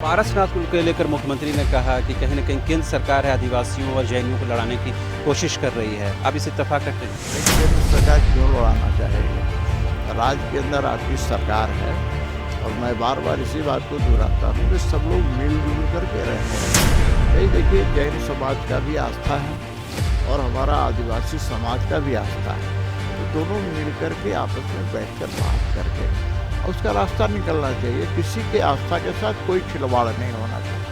पारसनाथ को लेकर मुख्यमंत्री ने कहा कि कहीं न कहीं केंद्र सरकार है आदिवासियों और जैनियों को लड़ाने की कोशिश कर रही है। आप इस इत्तेफाक करते हैं? केंद्र सरकार क्यों लड़ाना चाहेगी? राज्य के अंदर आपकी सरकार है और मैं बार बार इसी बात को दोहराता हूँ कि सब लोग मिलजुल करके रहते हैं। यही देखिए, जैन समाज का भी आस्था है और हमारा आदिवासी समाज का भी आस्था है। तो दोनों मिल करके आपस में बैठ कर बात करके उसका रास्ता निकलना चाहिए। किसी के आस्था के साथ कोई खिलवाड़ नहीं होना चाहिए।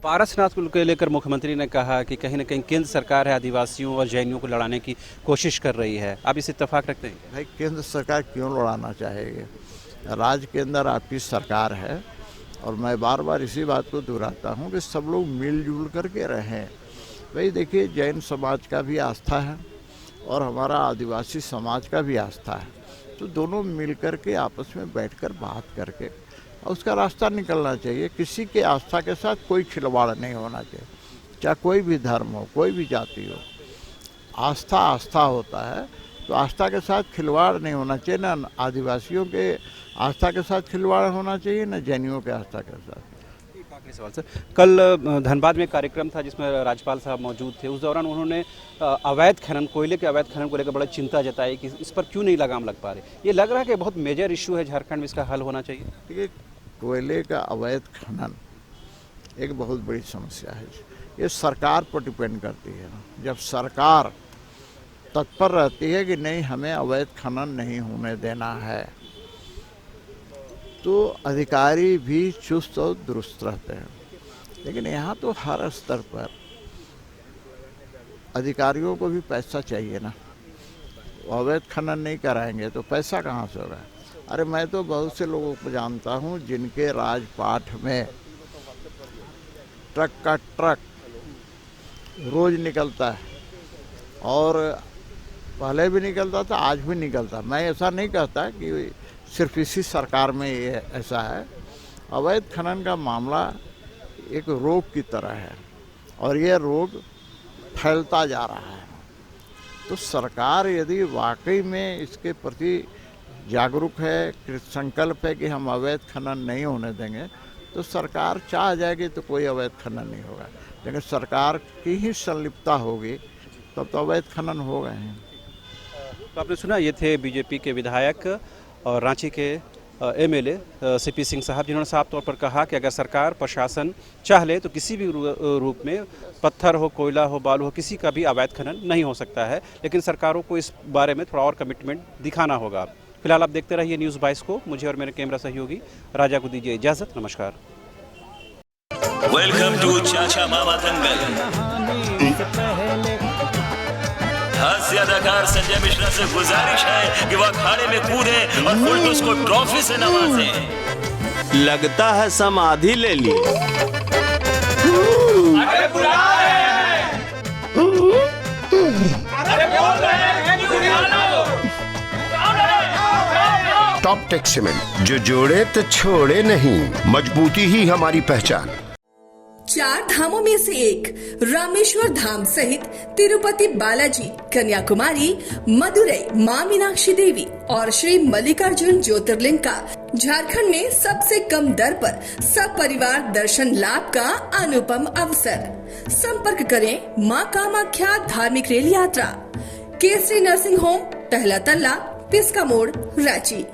पारसनाथ को लेकर मुख्यमंत्री ने कहा कि कहीं न कहीं केंद्र सरकार है आदिवासियों और जैनियों को लड़ाने की कोशिश कर रही है। आप इस इत्तेफाक रखते हैं? भाई, केंद्र सरकार क्यों लड़ाना चाहेगी? राज्य के अंदर आपकी सरकार है और मैं बार बार इसी बात को दोहराता हूँ कि सब लोग मिलजुल करके रहें। भाई देखिए, जैन समाज का भी आस्था है और हमारा आदिवासी समाज का भी आस्था है। तो दोनों मिल कर के आपस में बैठकर बात करके उसका रास्ता निकलना चाहिए। किसी के आस्था के साथ कोई खिलवाड़ नहीं होना चाहिए, चाहे कोई भी धर्म हो, कोई भी जाति हो। आस्था आस्था होता है, तो आस्था के साथ खिलवाड़ नहीं होना चाहिए। ना आदिवासियों के आस्था के साथ खिलवाड़ होना चाहिए, ना जैनियों के आस्था के साथ। सवाल सर, कल धनबाद में एक कार्यक्रम था जिसमें राज्यपाल साहब मौजूद थे। उस दौरान उन्होंने अवैध खनन, कोयले के अवैध खनन को लेकर बड़ी चिंता जताई कि इस पर क्यों नहीं लगाम लग पा रही। ये लग रहा है कि बहुत मेजर इशू है झारखंड में, इसका हल होना चाहिए। देखिए, कोयले का अवैध खनन एक बहुत बड़ी समस्या है। ये सरकार पर डिपेंड करती है। जब सरकार तत्पर रहती है कि नहीं, हमें अवैध खनन नहीं होने देना है, तो अधिकारी भी चुस्त और दुरुस्त रहते हैं। लेकिन यहाँ तो हर स्तर पर अधिकारियों को भी पैसा चाहिए ना। अवैध खनन नहीं कराएंगे तो पैसा कहाँ से होगा? अरे, मैं तो बहुत से लोगों को जानता हूँ जिनके राजपाट में ट्रक का ट्रक रोज निकलता है और पहले भी निकलता था, आज भी निकलता। मैं ऐसा नहीं कहता कि सिर्फ इसी सरकार में ये ऐसा है। अवैध खनन का मामला एक रोग की तरह है और ये रोग फैलता जा रहा है। तो सरकार यदि वाकई में इसके प्रति जागरूक है, संकल्प है कि हम अवैध खनन नहीं होने देंगे, तो सरकार चाह जाएगी तो कोई अवैध खनन नहीं होगा। लेकिन सरकार की ही संलिप्तता होगी तब तो अवैध खनन होगा ही। तो आपने सुना, ये थे बीजेपी के विधायक और रांची के एमएलए सीपी सिंह साहब, जिन्होंने साफ तौर पर कहा कि अगर सरकार प्रशासन चाह ले तो किसी भी रूप में पत्थर हो, कोयला हो, बालू हो, किसी का भी अवैध खनन नहीं हो सकता है। लेकिन सरकारों को इस बारे में थोड़ा और कमिटमेंट दिखाना होगा। फिलहाल आप देखते रहिए न्यूज़ 22 को। मुझे और मेरे कैमरा सहयोगी राजा को दीजिए इजाज़त। नमस्कार। वेलकम टू चाचा मामा दंगल। हास्य अदाकार संजय मिश्रा से गुजारिश है कि वह अखाड़े में कूदे और फुलटूस को ट्रॉफी से नवाजे। लगता है समाधि ले ली। अरे बुला रहे हैं। अरे बोल रहे हैं कि बुला लो। टॉप टेक सीमेंट, जो जोड़े तो छोड़े नहीं, मजबूती ही हमारी पहचान। 4 धामों में से एक रामेश्वर धाम सहित तिरुपति बालाजी, कन्याकुमारी, मदुरई माँ मीनाक्षी देवी और श्री मल्लिकार्जुन ज्योतिर्लिंग का झारखंड में सबसे कम दर पर सब परिवार दर्शन लाभ का अनुपम अवसर। संपर्क करें माँ कामाख्या धार्मिक रेल यात्रा, केसरी नर्सिंग होम, टहला तल्ला, पिस्का मोड़, रांची।